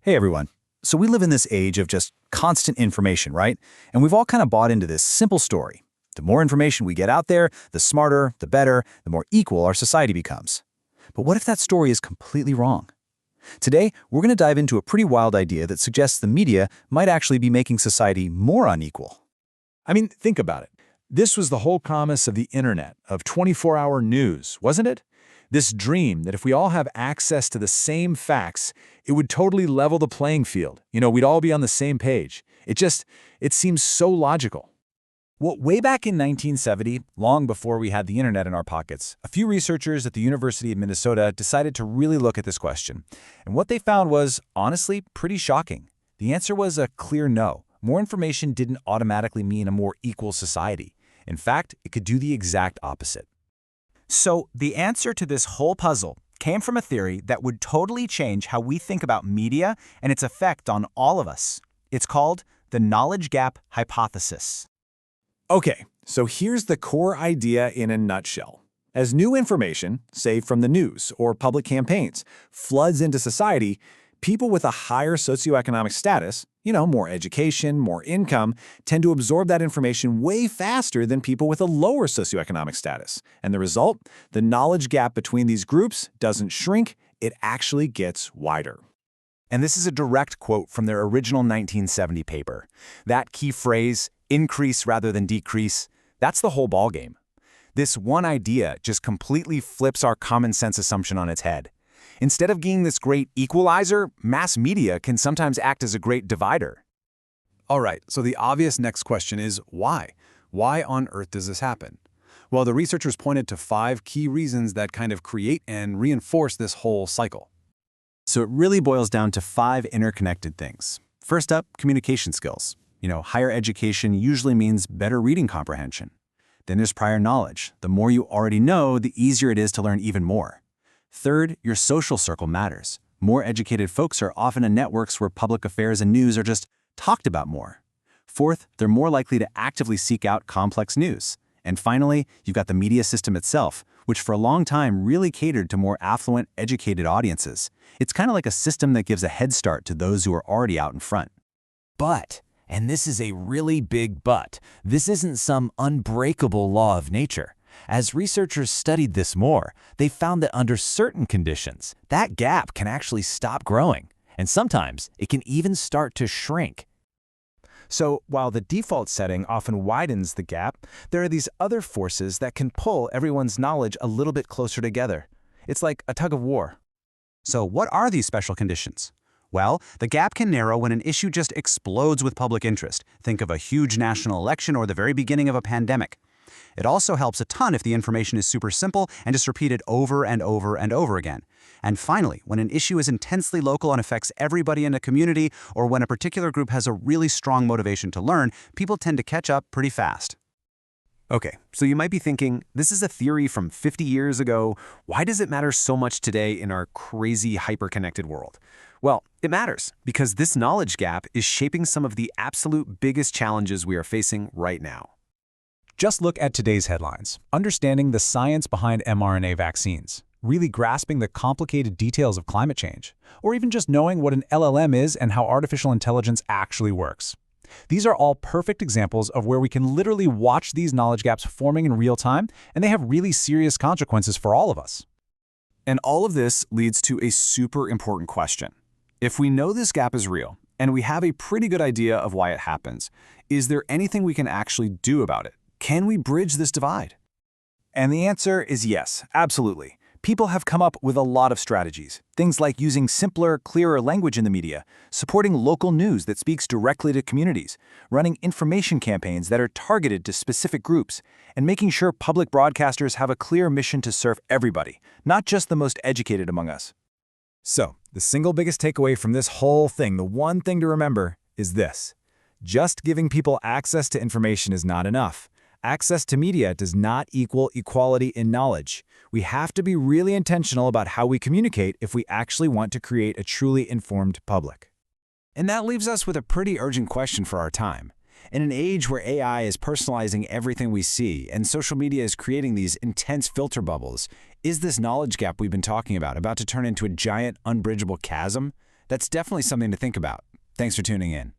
Hey everyone. So we live in this age of just constant information, right? And we've all kind of bought into this simple story. The more information we get out there, the smarter, the better, the more equal our society becomes. But what if that story is completely wrong? Today, we're going to dive into a pretty wild idea that suggests the media might actually be making society more unequal. I mean, think about it. This was the whole promise of the internet, of 24-hour news, wasn't it? This dream that if we all have access to the same facts, it would totally level the playing field. We'd all be on the same page. It seems so logical. Well, way back in 1970, long before we had the internet in our pockets, a few researchers at the University of Minnesota decided to really look at this question. And what they found was, honestly, pretty shocking. The answer was a clear no. More information didn't automatically mean a more equal society. In fact, it could do the exact opposite. So the answer to this whole puzzle came from a theory that would totally change how we think about media and its effect on all of us. It's called the knowledge gap hypothesis. Okay, so here's the core idea in a nutshell. As new information, say from the news or public campaigns, floods into society, people with a higher socioeconomic status, more education, more income, tend to absorb that information way faster than people with a lower socioeconomic status. And the result? The knowledge gap between these groups doesn't shrink, it actually gets wider. And this is a direct quote from their original 1970 paper. That key phrase, increase rather than decrease, that's the whole ballgame. This one idea just completely flips our common sense assumption on its head. Instead of being this great equalizer, mass media can sometimes act as a great divider. All right, so the obvious next question is why? Why on earth does this happen? Well, the researchers pointed to 5 key reasons that kind of create and reinforce this whole cycle. So it really boils down to 5 interconnected things. First up, communication skills. Higher education usually means better reading comprehension. Then there's prior knowledge. The more you already know, the easier it is to learn even more. Third, your social circle matters. More educated folks are often in networks where public affairs and news are just talked about more. Fourth, they're more likely to actively seek out complex news. And finally, you've got the media system itself, which for a long time really catered to more affluent, educated audiences. It's kind of like a system that gives a head start to those who are already out in front. But, and this is a really big but, this isn't some unbreakable law of nature. As researchers studied this more, they found that under certain conditions, that gap can actually stop growing, and sometimes it can even start to shrink. So while the default setting often widens the gap, there are these other forces that can pull everyone's knowledge a little bit closer together. It's like a tug of war. So what are these special conditions? Well, the gap can narrow when an issue just explodes with public interest. Think of a huge national election or the very beginning of a pandemic. It also helps a ton if the information is super simple and just repeated over and over and over again. And finally, when an issue is intensely local and affects everybody in a community, or when a particular group has a really strong motivation to learn, people tend to catch up pretty fast. Okay, so you might be thinking, this is a theory from 50 years ago. Why does it matter so much today in our crazy hyper-connected world? Well, it matters because this knowledge gap is shaping some of the absolute biggest challenges we are facing right now. Just look at today's headlines. Understanding the science behind mRNA vaccines, really grasping the complicated details of climate change, or even just knowing what an LLM is and how artificial intelligence actually works. These are all perfect examples of where we can literally watch these knowledge gaps forming in real time, and they have really serious consequences for all of us. And all of this leads to a super important question. If we know this gap is real, and we have a pretty good idea of why it happens, is there anything we can actually do about it? Can we bridge this divide? And the answer is yes, absolutely. People have come up with a lot of strategies. Things like using simpler, clearer language in the media, supporting local news that speaks directly to communities, running information campaigns that are targeted to specific groups, and making sure public broadcasters have a clear mission to serve everybody, not just the most educated among us. So, the single biggest takeaway from this whole thing, the one thing to remember, is this. Just giving people access to information is not enough. Access to media does not equal equality in knowledge. We have to be really intentional about how we communicate if we actually want to create a truly informed public. And that leaves us with a pretty urgent question for our time. In an age where AI is personalizing everything we see and social media is creating these intense filter bubbles, is this knowledge gap we've been talking about to turn into a giant, unbridgeable chasm? That's definitely something to think about. Thanks for tuning in.